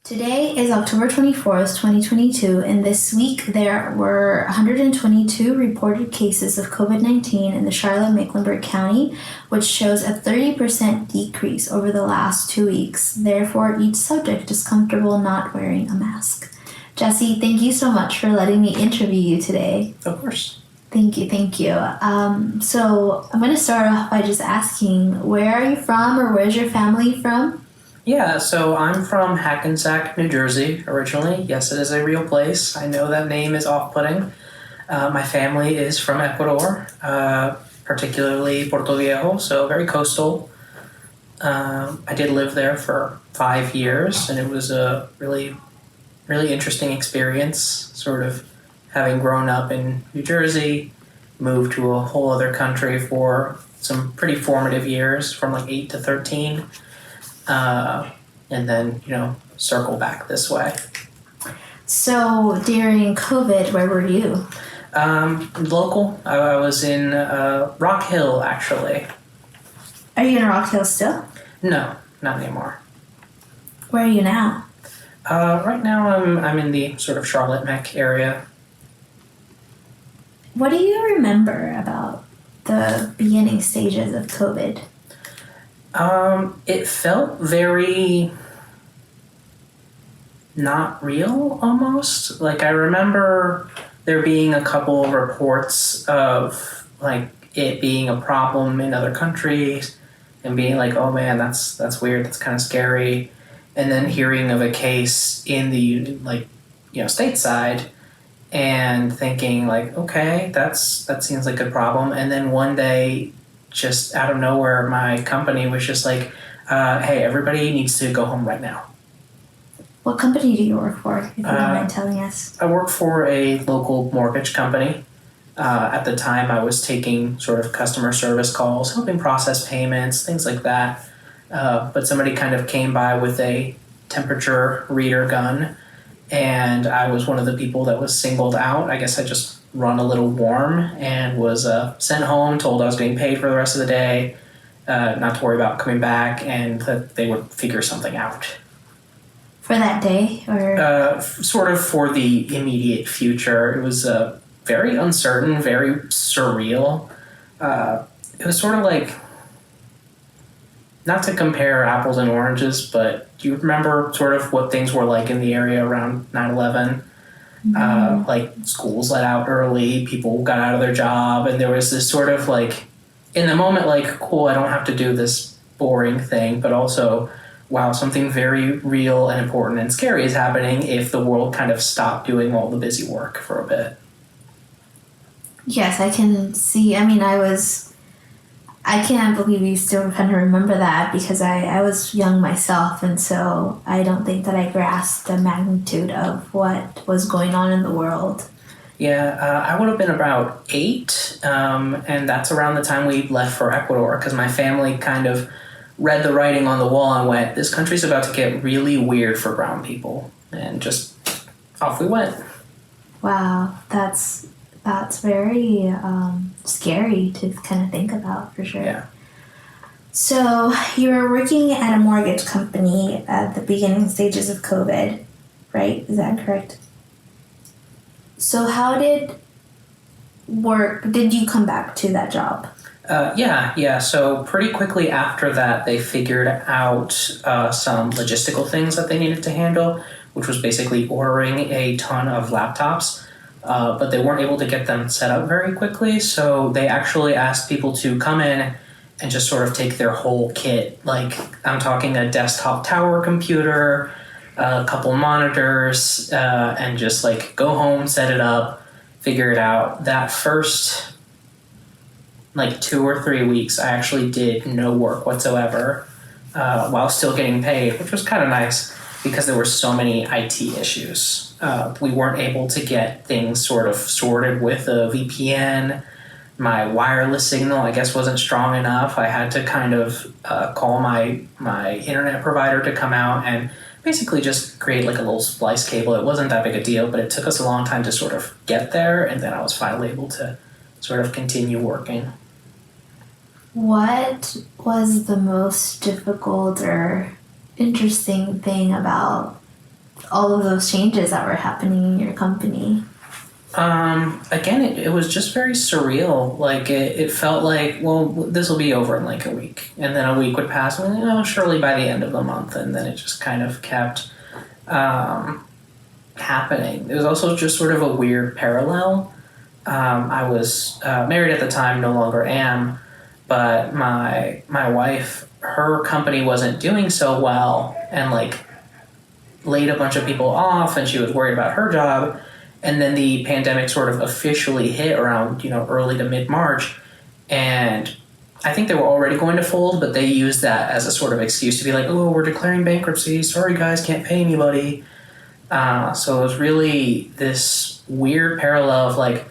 Today is October 24th, 2022, and this week there were 122 reported cases of COVID-19 in the Charlotte-Mecklenburg County, which shows a 30% decrease over the last 2 weeks. Therefore, each subject is comfortable not wearing a mask. Jesse, thank you so much for letting me interview you today. Of course. Thank you. So I'm going to start off by just asking, where are you from, or where's your family from? Yeah, so I'm from Hackensack, New Jersey, originally. Yes, it is a real place. I know that name is off-putting. My family is from Ecuador, particularly Puerto Viejo, so very coastal. I did live there for 5 years, and it was a really, really interesting experience, sort of having grown up in New Jersey, moved to a whole other country for some pretty formative years, from like 8 to 13. And then, circle back this way. So during COVID, where were you? Local. I was in Rock Hill, actually. Are you in Rock Hill still? No, not anymore. Where are you now? Right now I'm in the sort of Charlotte-Meck area. What do you remember about the beginning stages of COVID? It felt very not real, almost. Like, I remember there being a couple reports of, like, it being a problem in other countries and being like, oh man, that's weird, that's kind of scary. And then hearing of a case in the, stateside and thinking, like, okay, that seems like a problem. And then one day, just out of nowhere, my company was just like, hey, everybody needs to go home right now. What company do you work for, if you don't mind telling us? I work for a local mortgage company. At the time, I was taking sort of customer service calls, helping process payments, things like that. But somebody kind of came by with a temperature reader gun, and I was one of the people that was singled out. I guess I just run a little warm and was sent home, told I was getting paid for the rest of the day, not to worry about coming back, and that they would figure something out. For that day? Or sort of for the immediate future. It was very uncertain, very surreal. It was sort of like, not to compare apples and oranges, but do you remember sort of what things were like in the area around 9/11? Like, schools let out early, people got out of their job, and there was this sort of like, in the moment, like, cool, I don't have to do this boring thing, but also, wow, something very real and important and scary is happening if the world kind of stopped doing all the busy work for a bit. Yes, I can see. I can't believe you still kind of remember that, because I was young myself, and so I don't think that I grasped the magnitude of what was going on in the world. Yeah, I would have been about 8, and that's around the time we left for Ecuador, because my family kind of read the writing on the wall and went, this country's about to get really weird for brown people, and just off we went. Wow, that's very scary to kind of think about, for sure. Yeah. So you were working at a mortgage company at the beginning stages of COVID, right? Is that correct? So how did you come back to that job? Yeah. So pretty quickly after that, they figured out some logistical things that they needed to handle, which was basically ordering a ton of laptops. But they weren't able to get them set up very quickly, so they actually asked people to come in and just sort of take their whole kit. Like, I'm talking a desktop tower computer, a couple monitors, and just like go home, set it up, figure it out. That first 2 or 3 weeks, I actually did no work whatsoever, while still getting paid, which was kind of nice because there were so many IT issues. We weren't able to get things sort of sorted with a VPN. My wireless signal, I guess, wasn't strong enough. I had to kind of call my internet provider to come out and basically just create like a little splice cable. It wasn't that big a deal, but it took us a long time to sort of get there, and then I was finally able to sort of continue working. What was the most difficult or interesting thing about all of those changes that were happening in your company? Again, it was just very surreal. Like it felt like, well, this will be over in like a week, and then a week would pass, and surely by the end of the month, and then it just kind of kept happening. It was also just sort of a weird parallel. I was married at the time, no longer am, but my wife, her company wasn't doing so well, and like laid a bunch of people off, and she was worried about her job. And then the pandemic sort of officially hit around, early to mid-March. And I think they were already going to fold, but they used that as a sort of excuse to be like, oh, we're declaring bankruptcy. Sorry, guys, can't pay anybody. So it was really this weird parallel of like,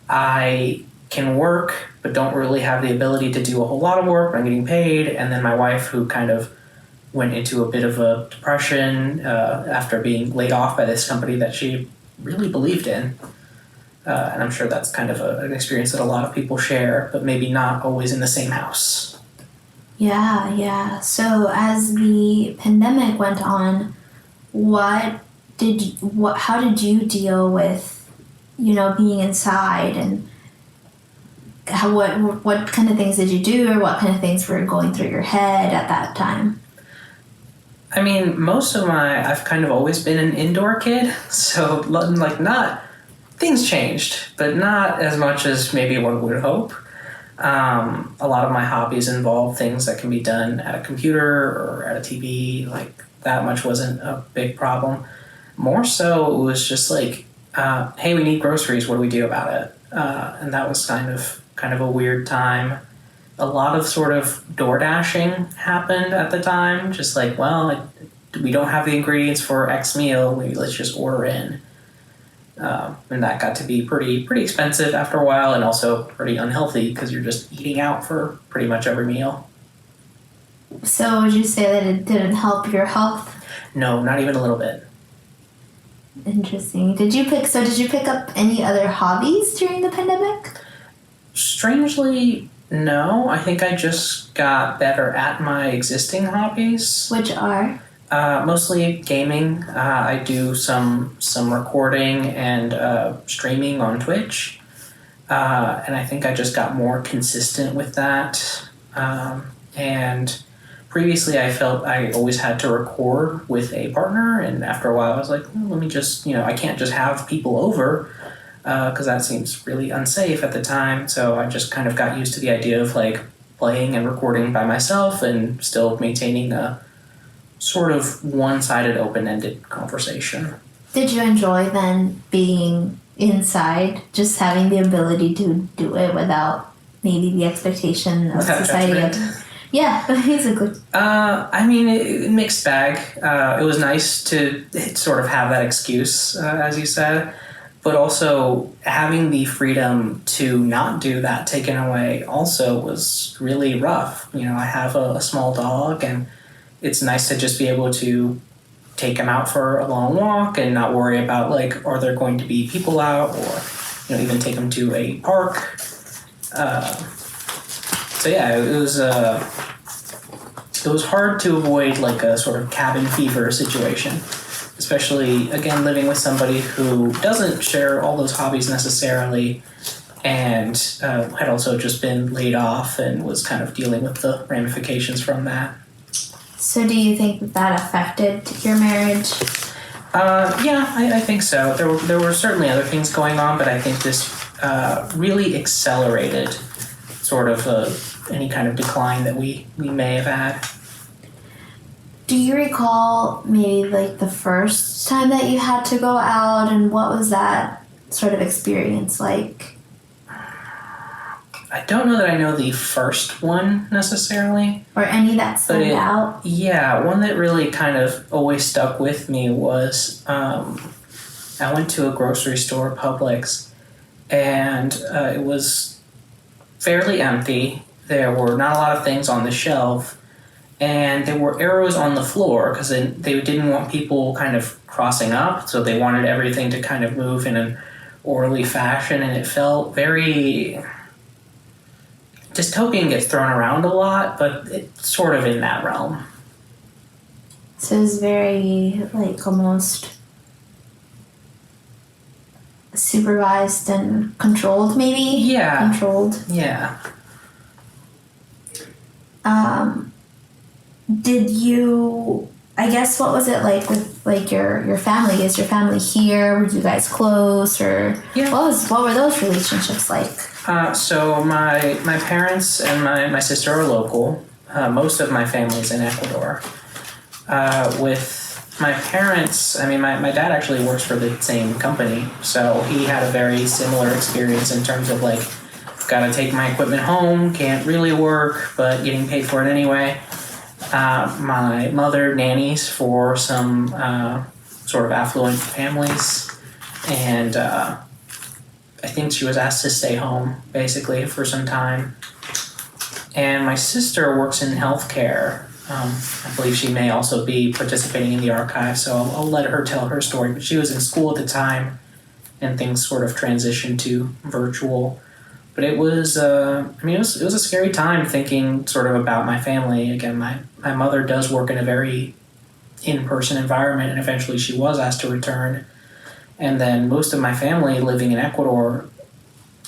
I can work, but don't really have the ability to do a whole lot of work. I'm getting paid. And then my wife, who kind of went into a bit of a depression after being laid off by this company that she really believed in. And I'm sure that's kind of an experience that a lot of people share, but maybe not always in the same house. Yeah. So as the pandemic went on, how did you deal with, being inside, and what kind of things did you do, or what kind of things were going through your head at that time? I mean, I've kind of always been an indoor kid, so like things changed, but not as much as maybe one would hope. A lot of my hobbies involve things that can be done at a computer or at a TV, like that much wasn't a big problem. More so, it was just like, hey, we need groceries, what do we do about it? And that was kind of a weird time. A lot of sort of door dashing happened at the time. Just like, well, we don't have the ingredients for X meal. Let's just order in. And that got to be pretty expensive after a while, and also pretty unhealthy because you're just eating out for pretty much every meal. So would you say that it didn't help your health? No, not even a little bit. Interesting. Did you pick up any other hobbies during the pandemic? Strangely, no. I think I just got better at my existing hobbies. Which are? Mostly gaming. I do some recording and streaming on Twitch. And I think I just got more consistent with that. And previously I felt I always had to record with a partner, and after a while I was like, let me just, I can't just have people over, because that seems really unsafe at the time. So I just kind of got used to the idea of like playing and recording by myself and still maintaining a sort of one-sided, open-ended conversation. Did you enjoy then being inside, just having the ability to do it without maybe the expectation of society? Yeah, basically. I mean, mixed bag. It was nice to sort of have that excuse, as you said, but also having the freedom to not do that taken away also was really rough. I have a small dog, and it's nice to just be able to take him out for a long walk and not worry about, like, are there going to be people out, or, even take him to a park. So yeah, it was hard to avoid like a sort of cabin fever situation, especially, again, living with somebody who doesn't share all those hobbies necessarily, and had also just been laid off and was kind of dealing with the ramifications from that. So do you think that affected your marriage? Yeah, I think so. There were certainly other things going on, but I think this really accelerated sort of any kind of decline that we may have had. Do you recall maybe like the first time that you had to go out, and what was that sort of experience like? I don't know that I know the first one necessarily. Or any that stood out? Yeah, one that really kind of always stuck with me was I went to a grocery store, Publix, and it was fairly empty. There were not a lot of things on the shelf, and there were arrows on the floor because they didn't want people kind of crossing up, so they wanted everything to kind of move in an orderly fashion, and it felt very... Dystopian gets thrown around a lot, but it's sort of in that realm. So it was very, like, almost supervised and controlled, maybe? Yeah. Controlled. Yeah. Did you, I guess, what was it like with, like, your family? Is your family here? Were you guys close? Or Yeah. what were those relationships like? So my parents and my sister are local. Most of my family's in Ecuador. With my parents, I mean, my dad actually works for the same company, so he had a very similar experience in terms of, like, gotta take my equipment home, can't really work, but getting paid for it anyway. My mother nannies for some sort of affluent families, and I think she was asked to stay home, basically, for some time. And my sister works in healthcare. I believe she may also be participating in the archive, so I'll let her tell her story. But she was in school at the time, and things sort of transitioned to virtual. But it was, it was a scary time thinking sort of about my family. Again, my mother does work in a very in-person environment, and eventually she was asked to return. And then most of my family living in Ecuador,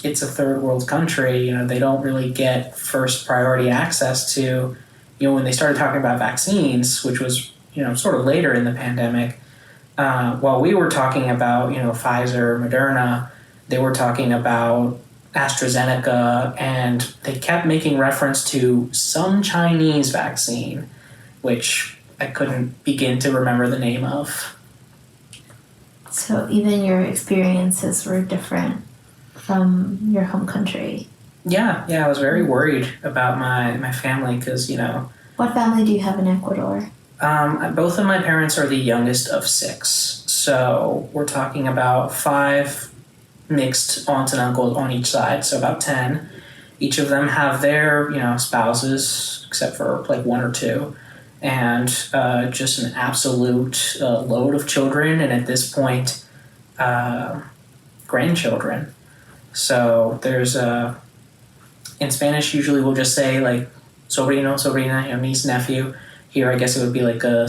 it's a third world country. They don't really get first priority access to, when they started talking about vaccines, which was, sort of later in the pandemic, while we were talking about, Pfizer, Moderna, they were talking about AstraZeneca, and they kept making reference to some Chinese vaccine, which I couldn't begin to remember the name of. So even your experiences were different from your home country. Yeah, I was very worried about my family because, What family do you have in Ecuador? Both of my parents are the youngest of 6. So we're talking about 5 mixed aunts and uncles on each side, so about 10. Each of them have their, spouses, except for like 1 or 2, and just an absolute load of children, and at this point, grandchildren. So there's in Spanish, usually we'll just say like sobrino, sobrina, niece, nephew. Here, I guess it would be like a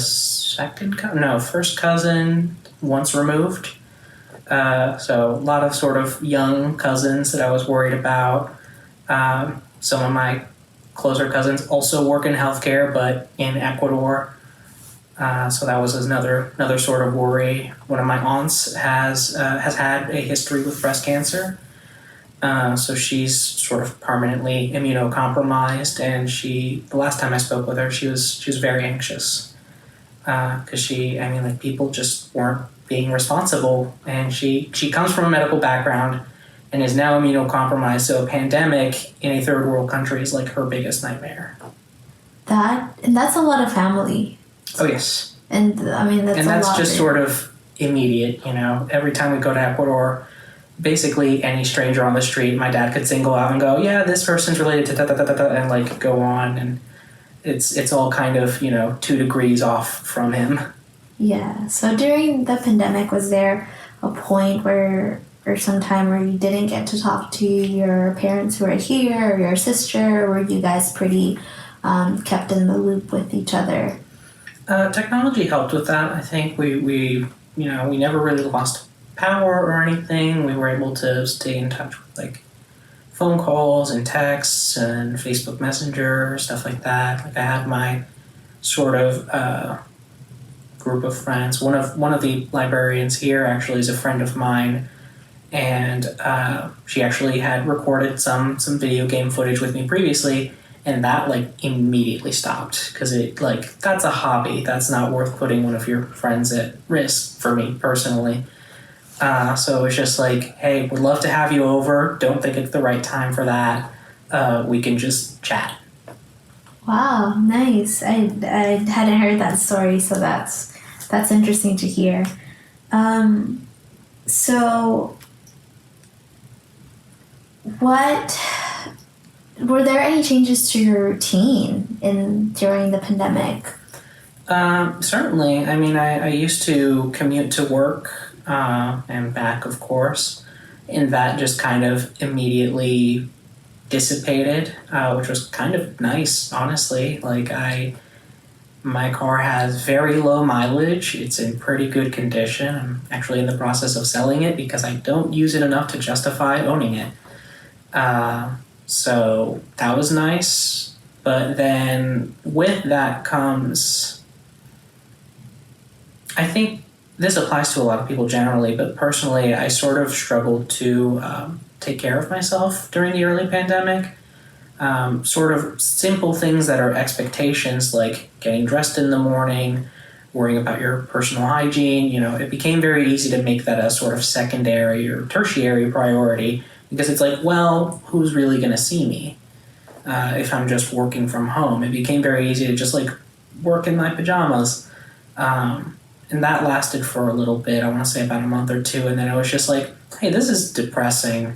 first cousin once removed. So a lot of sort of young cousins that I was worried about. Some of my closer cousins also work in healthcare, but in Ecuador. So that was another sort of worry. One of my aunts has had a history with breast cancer. So she's sort of permanently immunocompromised, and the last time I spoke with her, she was very anxious because people just weren't being responsible, and she comes from a medical background and is now immunocompromised. So a pandemic in a third world country is like her biggest nightmare. That's a lot of family. Oh yes, and that's just sort of immediate. Every time we go to Ecuador, basically any stranger on the street, my dad could single out and go, yeah, this person's related to da da da da da, and like go on, and it's all kind of 2 degrees off from him. Yeah. So during the pandemic, was there a point or some time where you didn't get to talk to your parents who are here, or your sister, or were you guys pretty kept in the loop with each other? Technology helped with that. I think we never really lost power or anything. We were able to stay in touch with like phone calls and texts and Facebook Messenger, stuff like that. Like I had my sort of group of friends. One of the librarians here actually is a friend of mine, and she actually had recorded some video game footage with me previously, and that like immediately stopped because it like that's a hobby. That's not worth putting one of your friends at risk for me personally. So it was just like, hey, would love to have you over. Don't think it's the right time for that. We can just chat. Wow, nice. I hadn't heard that story, so that's interesting to hear. So were there any changes to your routine during the pandemic? Certainly. I mean, I used to commute to work and back, of course, and that just kind of immediately dissipated, which was kind of nice, honestly. Like My car has very low mileage. It's in pretty good condition. I'm actually in the process of selling it because I don't use it enough to justify owning it. So that was nice. But then with that comes, I think this applies to a lot of people generally, but personally, I sort of struggled to take care of myself during the early pandemic. Sort of simple things that are expectations, like getting dressed in the morning, worrying about your personal hygiene. It became very easy to make that a sort of secondary or tertiary priority because it's like, well, who's really going to see me if I'm just working from home? It became very easy to just like work in my pajamas. And that lasted for a little bit, I want to say about a month or two, and then I was just like, hey, this is depressing.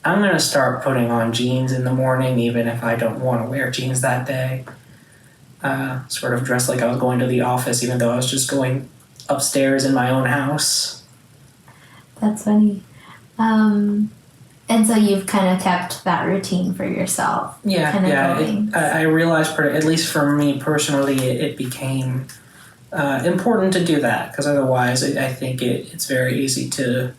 I'm going to start putting on jeans in the morning, even if I don't want to wear jeans that day. Sort of dressed like I was going to the office, even though I was just going upstairs in my own house. That's funny. And so you've kind of kept that routine for yourself. Yeah. I realized, at least for me personally, it became important to do that because otherwise I think it's very easy to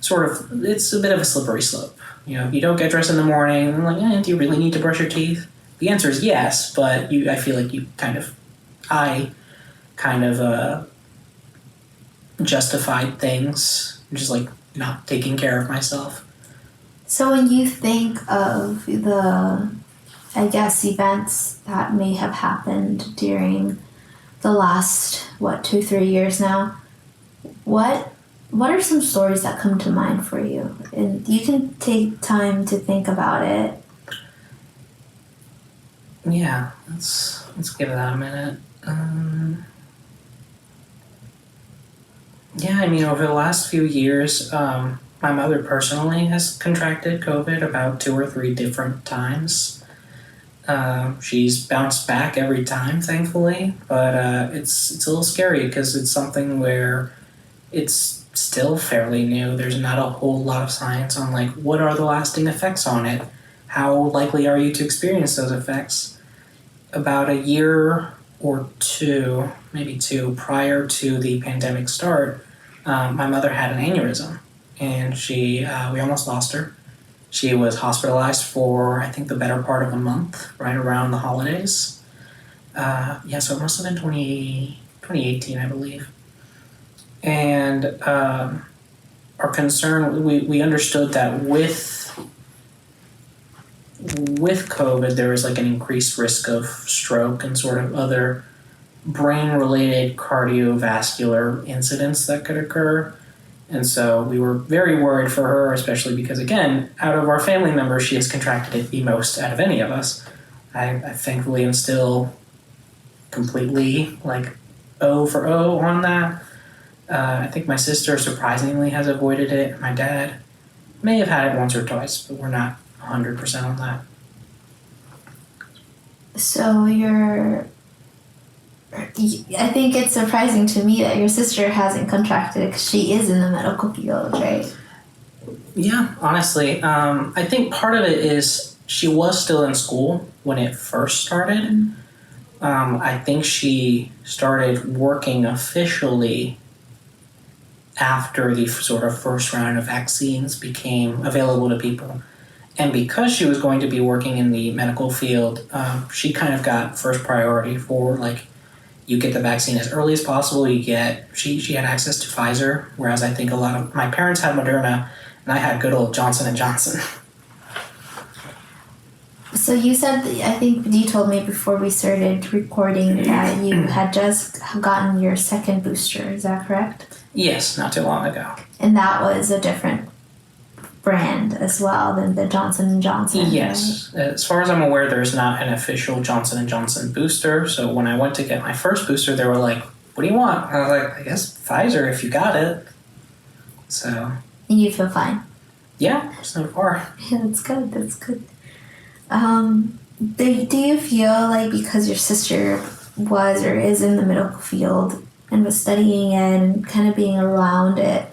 it's a bit of a slippery slope. You don't get dressed in the morning and like, do you really need to brush your teeth? The answer is yes, but I feel like I kind of justified things, just like not taking care of myself. So when you think of the, I guess, events that may have happened during the last, 2-3 years now, what are some stories that come to mind for you? And you can take time to think about it. Yeah, let's give that a minute. Over the last few years, my mother personally has contracted COVID about 2 or 3 different times. She's bounced back every time, thankfully, but it's a little scary because it's something where it's still fairly new. There's not a whole lot of science on like what are the lasting effects on it. How likely are you to experience those effects? About a year or two, maybe 2, prior to the pandemic start, my mother had an aneurysm, and we almost lost her. She was hospitalized for, I think, the better part of a month, right around the holidays. So it must have been 2018, I believe. And our concern, we understood that with COVID, there was like an increased risk of stroke and sort of other brain-related cardiovascular incidents that could occur. And so we were very worried for her, especially because, again, out of our family members, she has contracted it the most out of any of us. I thankfully am still completely like O for O on that. I think my sister surprisingly has avoided it. My dad may have had it once or twice, but we're not 100% on that. So I think it's surprising to me that your sister hasn't contracted it because she is in the medical field, right? Yeah, honestly. I think part of it is she was still in school when it first started. Mm-hmm. I think she started working officially after the sort of first round of vaccines became available to people. And because she was going to be working in the medical field, she kind of got first priority for like, you get the vaccine as early as possible. She had access to Pfizer, whereas I think a lot of my parents had Moderna, and I had good old Johnson & Johnson. So you said, I think you told me before we started recording that you had just gotten your second booster. Is that correct? Yes, not too long ago. And that was a different brand as well than the Johnson & Johnson. Yes. Right? As far as I'm aware, there's not an official Johnson & Johnson booster. So when I went to get my first booster, they were like, what do you want? I was like, I guess Pfizer if you got it. So. And you feel fine? Yeah, so far. Yeah, that's good. That's good. Do you feel like because your sister was or is in the medical field and was studying it and kind of being around it,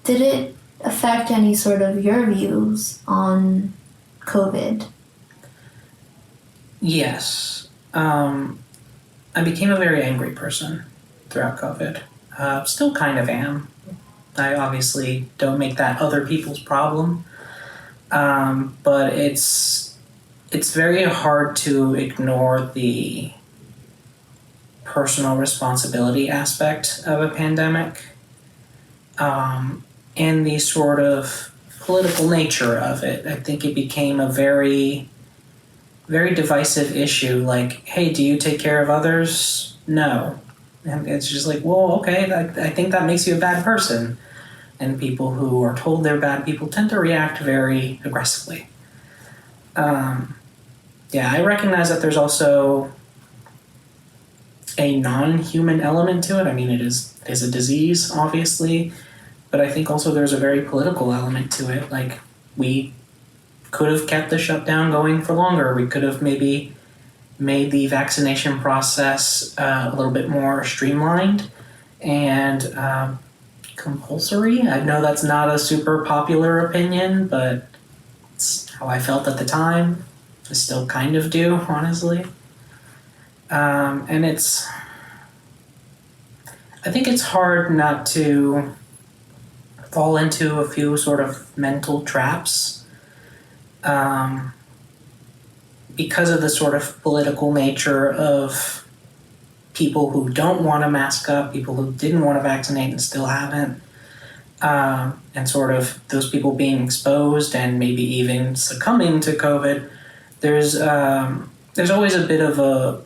did it affect any sort of your views on COVID? Yes. I became a very angry person throughout COVID. Still kind of am. I obviously don't make that other people's problem, but it's very hard to ignore the personal responsibility aspect of a pandemic, and the sort of political nature of it. I think it became a very, very divisive issue. Like, hey, do you take care of others? No. And it's just like, well, okay, I think that makes you a bad person. And people who are told they're bad people tend to react very aggressively. I recognize that there's also a non-human element to it. I mean, it is a disease, obviously, but I think also there's a very political element to it. Like, we could have kept the shutdown going for longer. We could have maybe made the vaccination process a little bit more streamlined and compulsory. I know that's not a super popular opinion, but it's how I felt at the time. I still kind of do, honestly. And I think it's hard not to fall into a few sort of mental traps because of the sort of political nature of people who don't want to mask up, people who didn't want to vaccinate and still haven't, and sort of those people being exposed and maybe even succumbing to COVID. There's always a bit of a,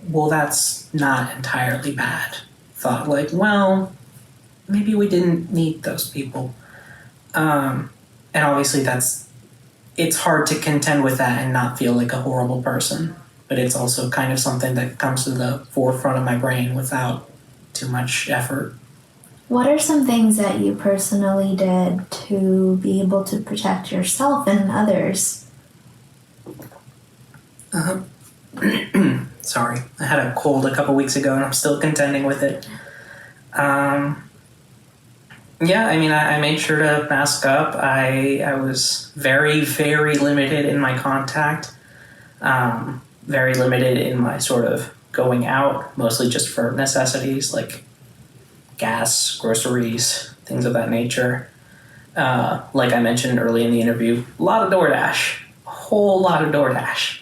well, that's not entirely bad thought. Like, well, maybe we didn't need those people. And obviously it's hard to contend with that and not feel like a horrible person. But it's also kind of something that comes to the forefront of my brain without too much effort. What are some things that you personally did to be able to protect yourself and others? Sorry, I had a cold a couple weeks ago and I'm still contending with it. I made sure to mask up. I was very, very limited in my contact. Very limited in my sort of going out, mostly just for necessities like gas, groceries, things of that nature. Like I mentioned early in the interview, a lot of DoorDash, a whole lot of DoorDash.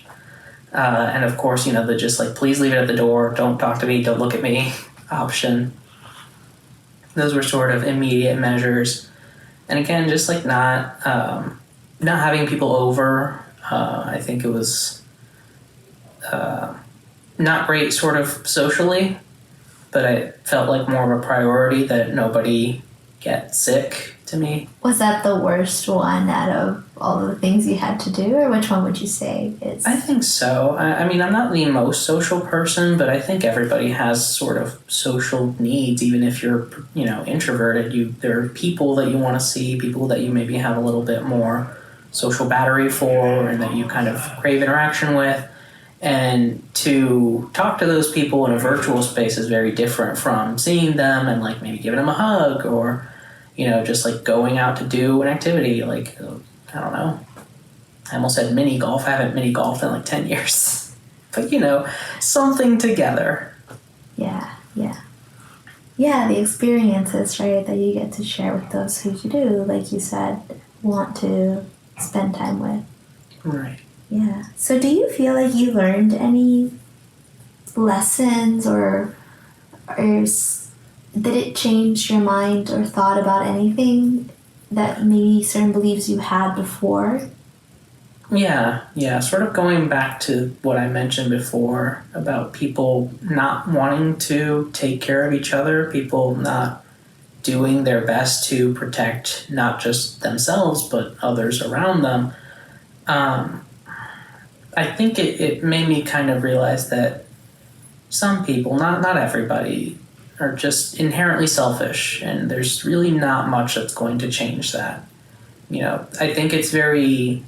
And of course, the just like, please leave it at the door, don't talk to me, don't look at me option. Those were sort of immediate measures. And again, just like not having people over. I think it was not great sort of socially, but it felt like more of a priority that nobody get sick to me. Was that the worst one out of all of the things you had to do, or which one would you say is? I think so. I'm not the most social person, but I think everybody has sort of social needs, even if you're, introverted. There are people that you want to see, people that you maybe have a little bit more social battery for and that you kind of crave interaction with. And to talk to those people in a virtual space is very different from seeing them and like maybe giving them a hug or, just like going out to do an activity. Like, I don't know. I almost said mini golf. I haven't mini golfed in like 10 years. But, something together. Yeah. Yeah, the experiences, right, that you get to share with those who you do, like you said, want to spend time with. Right. Yeah. So do you feel like you learned any lessons or did it change your mind or thought about anything that maybe certain beliefs you had before? Yeah. Sort of going back to what I mentioned before about people not wanting to take care of each other, people not doing their best to protect not just themselves but others around them. I think it made me kind of realize that some people, not everybody, are just inherently selfish, and there's really not much that's going to change that. I think it's very,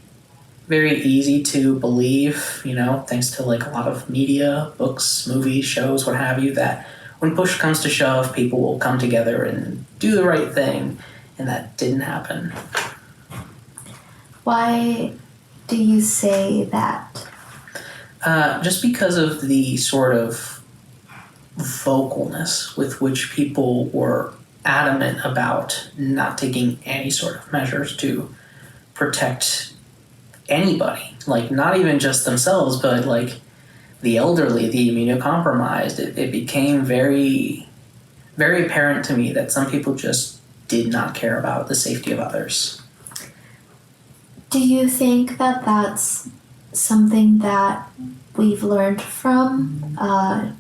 very easy to believe, thanks to like a lot of media, books, movies, shows, what have you, that when push comes to shove, people will come together and do the right thing, and that didn't happen. Why do you say that? Just because of the sort of vocalness with which people were adamant about not taking any sort of measures to protect anybody, like not even just themselves, but like the elderly, the immunocompromised. It became very, very apparent to me that some people just did not care about the safety of others. Do you think that that's something that we've learned from?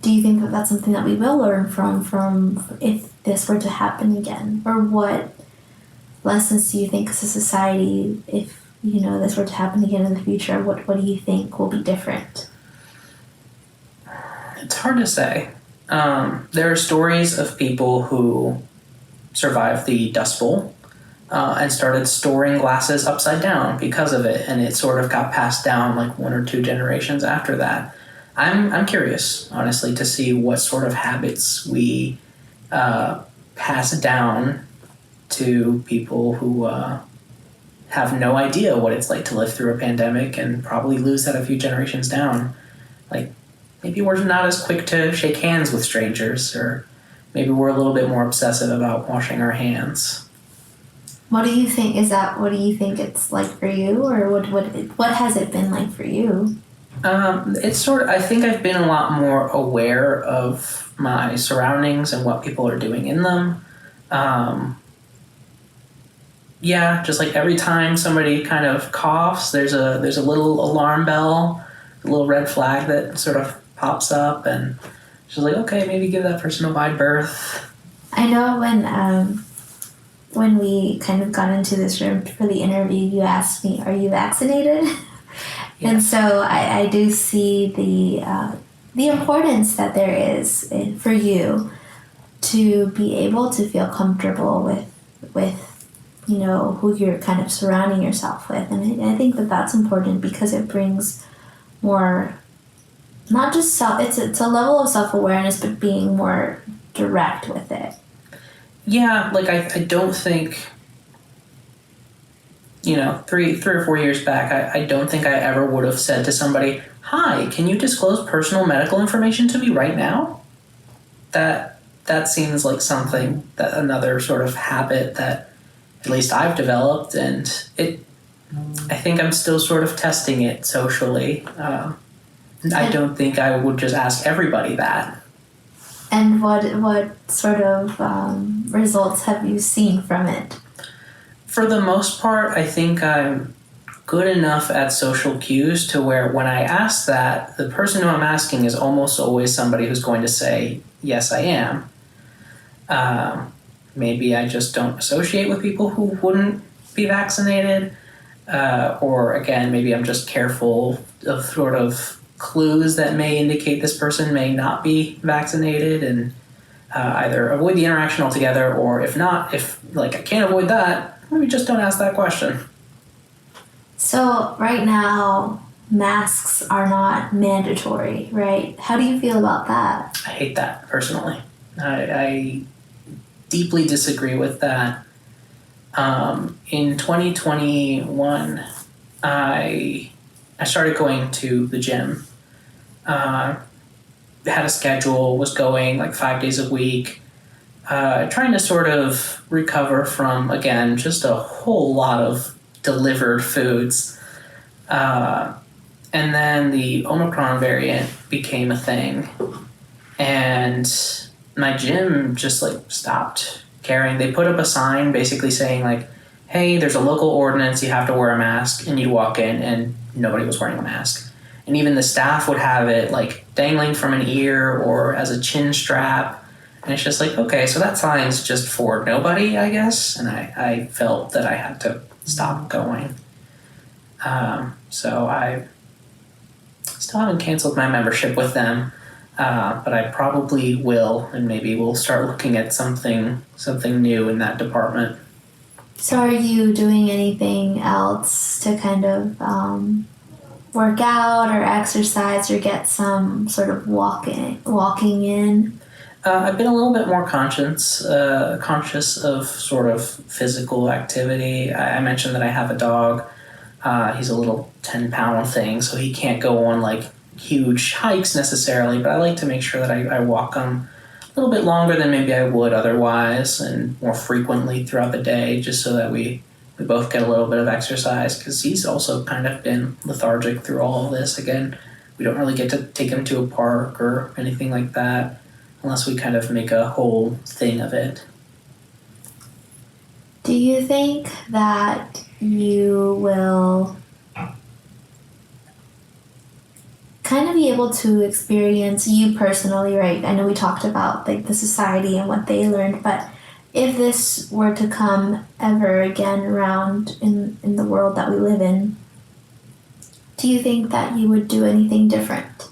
Do you think that that's something that we will learn from if this were to happen again? Or what lessons do you think as a society, if this were to happen again in the future, what do you think will be different? It's hard to say. There are stories of people who survived the Dust Bowl and started storing glasses upside down because of it, and it sort of got passed down like 1 or 2 generations after that. I'm curious, honestly, to see what sort of habits we pass down to people who have no idea what it's like to live through a pandemic and probably lose that a few generations down. Like, maybe we're not as quick to shake hands with strangers, or maybe we're a little bit more obsessive about washing our hands. What do you think? What do you think it's like for you, or what has it been like for you? It's sort of, I think I've been a lot more aware of my surroundings and what people are doing in them. Yeah, just like every time somebody kind of coughs, there's a little alarm bell, a little red flag that sort of pops up, and she's like, okay, maybe give that person a wide berth. I know when we kind of got into this room for the interview, you asked me, "Are you vaccinated?" Yes. And so I do see the importance that there is for you to be able to feel comfortable with who you're kind of surrounding yourself with, and I think that that's important because it brings more, not just it's a level of self-awareness, but being more direct with it. Yeah, like I don't think, 3 or 4 years back, I don't think I ever would have said to somebody, "Hi, can you disclose personal medical information to me right now?" That seems like something, that another sort of habit that at least I've developed, and I think I'm still sort of testing it socially. I don't think I would just ask everybody that. And what sort of results have you seen from it? For the most part, I think I'm good enough at social cues to where when I ask that, the person who I'm asking is almost always somebody who's going to say, yes, I am. Maybe I just don't associate with people who wouldn't be vaccinated. Or again, maybe I'm just careful of sort of clues that may indicate this person may not be vaccinated, and either avoid the interaction altogether, or if not, if like I can't avoid that, maybe just don't ask that question. So right now, masks are not mandatory, right? How do you feel about that? I hate that, personally. I deeply disagree with that. In 2021, I started going to the gym. Had a schedule, was going like 5 days a week, trying to sort of recover from, again, just a whole lot of delivered foods. And then the Omicron variant became a thing, and my gym just like stopped caring. They put up a sign basically saying like, hey, there's a local ordinance, you have to wear a mask, and you'd walk in and nobody was wearing a mask. And even the staff would have it like dangling from an ear or as a chin strap. And it's just like, okay, so that sign's just for nobody, I guess. And I felt that I had to stop going. So I still haven't canceled my membership with them, but I probably will, and maybe we'll start looking at something new in that department. So are you doing anything else to kind of work out or exercise or get some sort of walking in? I've been a little bit more conscious of sort of physical activity. I mentioned that I have a dog. He's a little 10-pound thing, so he can't go on like huge hikes necessarily, but I like to make sure that I walk them a little bit longer than maybe I would otherwise and more frequently throughout the day, just so that we both get a little bit of exercise, because he's also kind of been lethargic through all of this. Again, we don't really get to take him to a park or anything like that unless we kind of make a whole thing of it. Do you think that you will kind of be able to experience, you personally, right? I know we talked about like the society and what they learned, but if this were to come ever again around in the world that we live in, do you think that you would do anything different?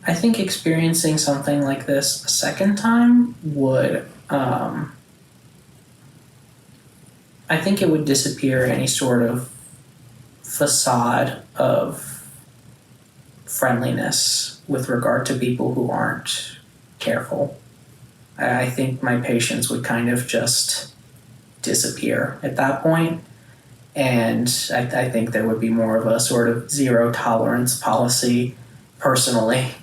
I think experiencing something like this a second time would, I think it would disappear any sort of facade of friendliness with regard to people who aren't careful. I think my patience would kind of just disappear at that point, and I think there would be more of a sort of zero tolerance policy personally.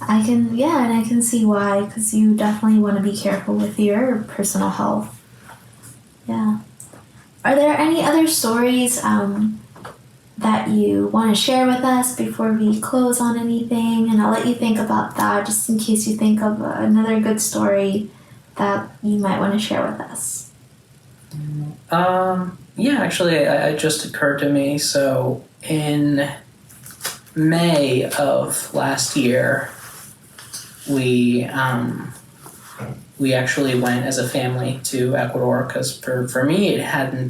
I can see why, because you definitely want to be careful with your personal health. Yeah. Are there any other stories that you want to share with us before we close on anything? And I'll let you think about that just in case you think of another good story that you might want to share with us. Yeah, actually, it just occurred to me. So in May of last year, we actually went as a family to Ecuador, because for me it hadn't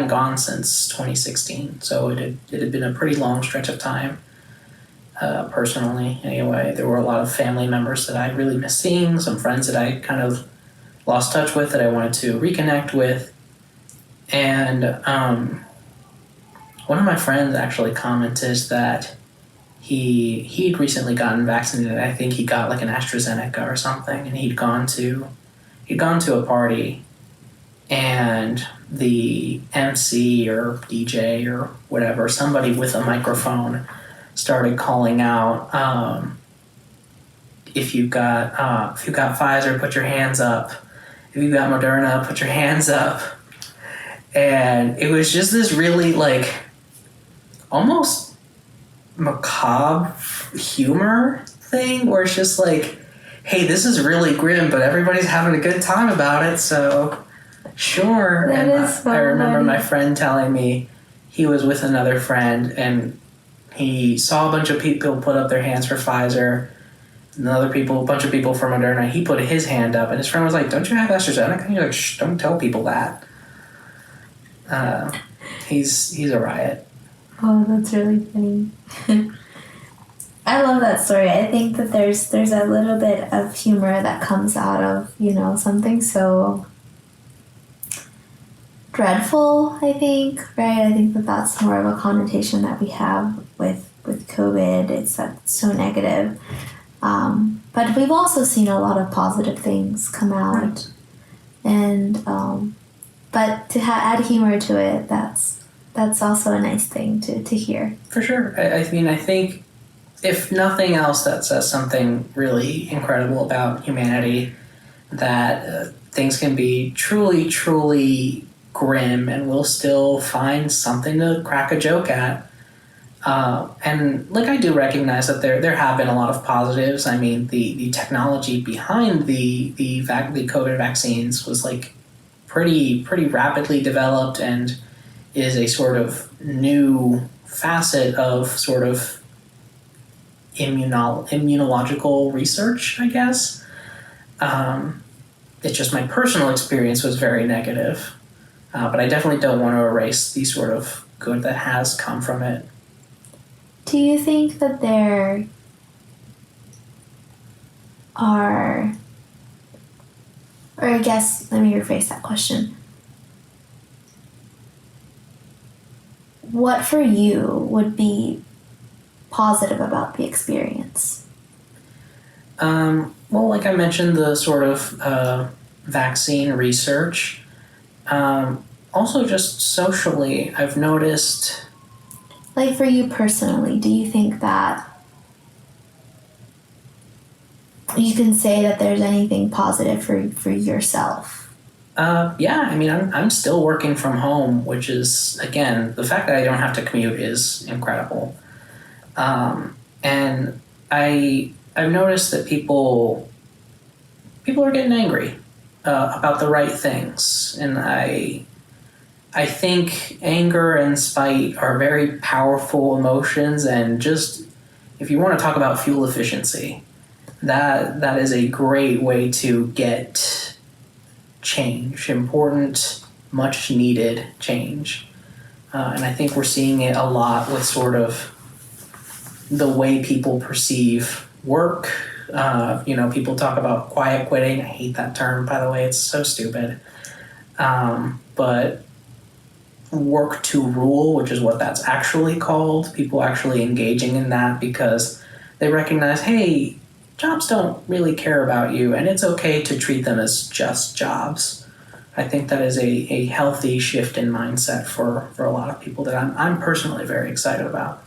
gone since 2016, so it had been a pretty long stretch of time. Personally, anyway, there were a lot of family members that I really missed seeing, some friends that I kind of lost touch with that I wanted to reconnect with, and one of my friends actually commented that he'd recently gotten vaccinated. I think he got like an AstraZeneca or something, and he'd gone to a party, and the MC or DJ or whatever, somebody with a microphone, started calling out, if you got Pfizer, put your hands up. If you got Moderna, put your hands up. And it was just this really like almost macabre humor thing where it's just like, hey, this is really grim, but everybody's having a good time about it, so sure. That and is so I remember funny. my friend telling me he was with another friend and he saw a bunch of people put up their hands for Pfizer, and a bunch of people for Moderna. He put his hand up, and his friend was like, don't you have AstraZeneca? And he's like, shh, don't tell people that. He's a riot. Oh, that's really funny. I love that story. I think that there's a little bit of humor that comes out of, something so dreadful, I think, right? I think that that's more of a connotation that we have with COVID. It's that's so negative. But we've also seen a lot of positive things come out. Right. And, but to add humor to it, that's also a nice thing to hear. For sure. I mean, I think if nothing else, that says something really incredible about humanity, that things can be truly, truly grim and we'll still find something to crack a joke at. And like I do recognize that there have been a lot of positives. I mean, the technology behind the COVID vaccines was like pretty rapidly developed and is a sort of new facet of sort of immunological research, I guess. It's just my personal experience was very negative. But I definitely don't want to erase the sort of good that has come from it. Do you think that there are, or I guess, let me rephrase that question. What for you would be positive about the experience? Well, like I mentioned, the sort of vaccine research. Also, just socially, I've noticed. Like for you personally, do you think that you can say that there's anything positive for yourself? Yeah, I mean, I'm still working from home, which is, again, the fact that I don't have to commute is incredible. And I've noticed that people are getting angry about the right things, and I think anger and spite are very powerful emotions, and just if you want to talk about fuel efficiency, that is a great way to get change, important, much needed change. And I think we're seeing it a lot with sort of the way people perceive work. People talk about quiet quitting. I hate that term, by the way. It's so stupid. But work to rule, which is what that's actually called, people actually engaging in that because they recognize, hey, jobs don't really care about you, and it's okay to treat them as just jobs. I think that is a healthy shift in mindset for a lot of people that I'm personally very excited about.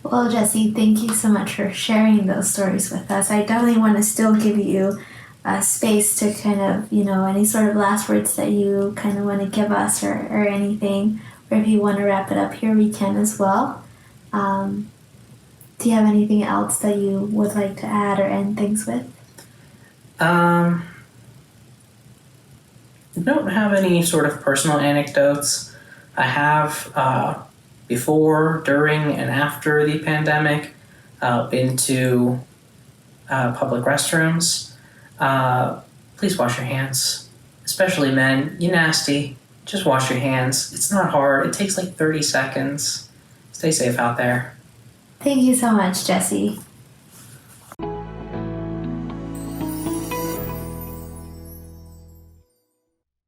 Well, Jesse, thank you so much for sharing those stories with us. I definitely want to still give you a space to kind of, any sort of last words that you kind of want to give us or anything. Or if you want to wrap it up here, we can as well. Do you have anything else that you would like to add or end things with? I don't have any sort of personal anecdotes. I have before, during, and after the pandemic been to public restrooms. Please wash your hands, especially men. You nasty. Just wash your hands. It's not hard. It takes like 30 seconds. Stay safe out there. Thank you so much, Jesse.